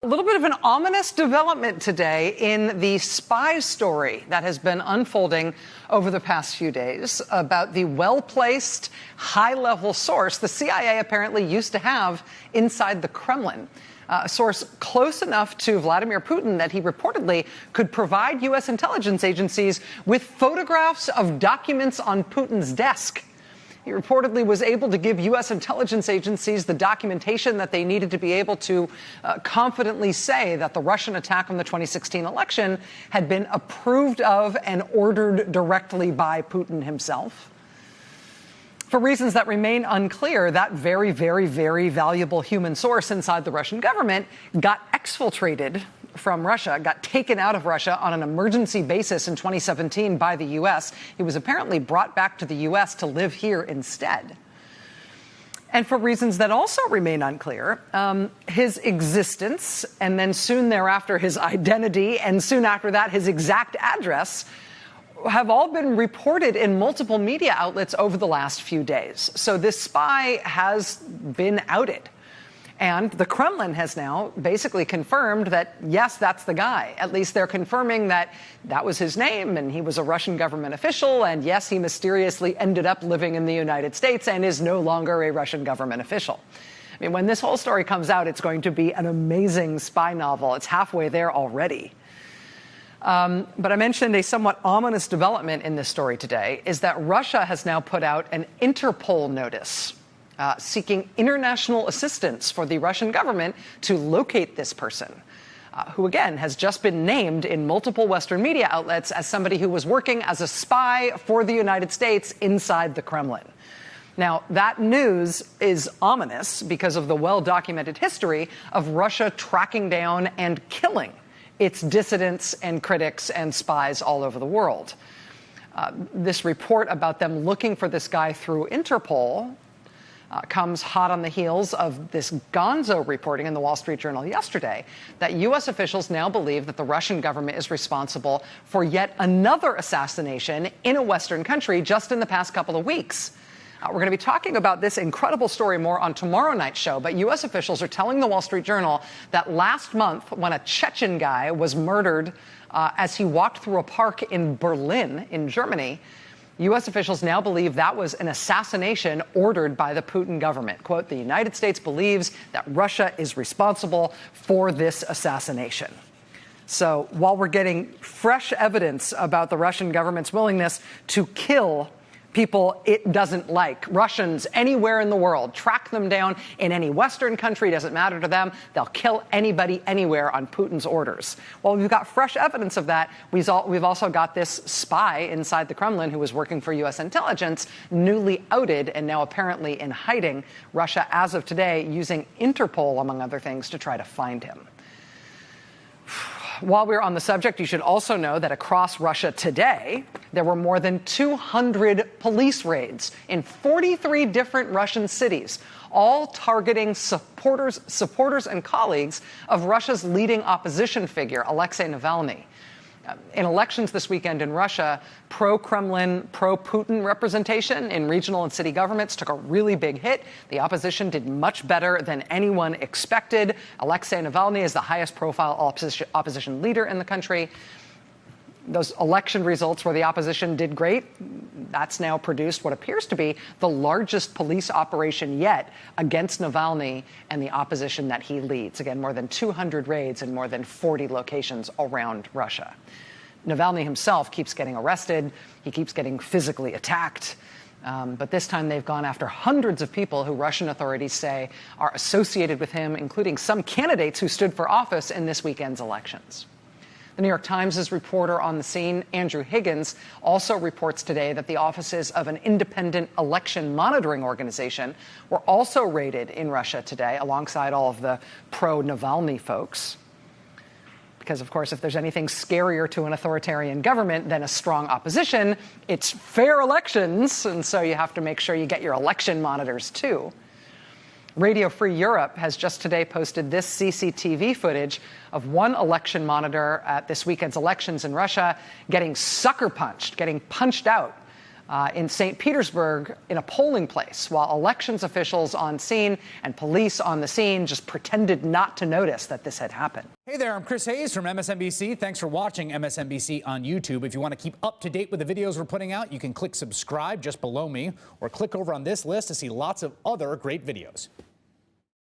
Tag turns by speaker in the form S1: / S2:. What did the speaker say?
S1: A little bit of an ominous development today in the spy story that has been unfolding over the past few days about the well-placed, high-level source the CIA apparently used to have inside the Kremlin. A source close enough to Vladimir Putin that he reportedly could provide U.S. intelligence agencies with photographs of documents on Putin's desk. He reportedly was able to give U.S. intelligence agencies the documentation that they needed to be able to confidently say that the Russian attack on the 2016 election had been approved of and ordered directly by Putin himself. For reasons that remain unclear, that very, very, very valuable human source inside the Russian government got exfiltrated from Russia, got taken out of Russia on an emergency basis in 2017 by the U.S. He was apparently brought back to the U.S. to live here instead. And for reasons that also remain unclear, his existence, and then soon thereafter his identity, and soon after that his exact address, have all been reported in multiple media outlets over the last few days. So this spy has been outed. And the Kremlin has now basically confirmed that, yes, that's the guy. At least they're confirming that that was his name and he was a Russian government official. And yes, he mysteriously ended up living in the United States and is no longer a Russian government official. I mean, when this whole story comes out, it's going to be an amazing spy novel. It's halfway there already. But I mentioned a somewhat ominous development in this story today is that Russia has now put out an Interpol notice seeking international assistance for the Russian government to locate this person, who, again, has just been named in multiple Western media outlets as somebody who was working as a spy for the United States inside the Kremlin. Now, that news is ominous because of the well-documented history of Russia tracking down and killing its dissidents and critics and spies all over the world. This report about them looking for this guy through Interpol comes hot on the heels of this gonzo reporting in the Wall Street Journal yesterday that U.S. officials now believe that the Russian government is responsible for yet another assassination in a Western country just in the past couple of weeks. We're going to be talking about this incredible story more on tomorrow night's show, but U.S. officials are telling the Wall Street Journal that last month when a Chechen guy was murdered as he walked through a park in Berlin in Germany, U.S. officials now believe that was an assassination ordered by the Putin government. Quote, the United States believes that Russia is responsible for this assassination. So while we're getting fresh evidence about the Russian government's willingness to kill people it doesn't like, Russians anywhere in the world, track them down in any Western country, doesn't matter to them. They'll kill anybody anywhere on Putin's orders. Well, we've got fresh evidence of that. We've also got this spy inside the Kremlin who was working for U.S. intelligence, newly outed and now apparently in hiding. Russia, as of today, using Interpol, among other things, to try to find him. While we're on the subject, you should also know that across Russia today, there were more than 200 police raids in 43 different Russian cities, all targeting supporters and colleagues of Russia's leading opposition figure, Alexei Navalny. In elections this weekend in Russia, pro-Kremlin, pro-Putin representation in regional and city governments took a really big hit. The opposition did much better than anyone expected. Alexei Navalny is the highest profile opposition leader in the country. Those election results where the opposition did great, that's now produced what appears to be the largest police operation yet against Navalny and the opposition that he leads. Again, more than 200 raids in more than 40 locations around Russia. Navalny himself keeps getting arrested. He keeps getting physically attacked. But this time they've gone after hundreds of people who Russian authorities say are associated with him, including some candidates who stood for office in this weekend's elections. The New York Times' reporter on the scene, Andrew Higgins, also reports today that the offices of an independent election monitoring organization were also raided in Russia today, alongside all of the pro-Navalny folks. Because, of course, if there's anything scarier to an authoritarian government than a strong opposition, it's fair elections, and so you have to make sure you get your election monitors, too. Radio Free Europe has just today posted this CCTV footage of one election monitor at this weekend's elections in Russia getting sucker punched, getting punched out in St. Petersburg in a polling place, while elections officials on scene and police on the scene just pretended not to notice that this had happened.
S2: Hey there, I'm Chris Hayes from MSNBC. Thanks for watching MSNBC on YouTube. If you want to keep up to date with the videos we're putting out, you can click subscribe just below me or click over on this list to see lots of other great videos.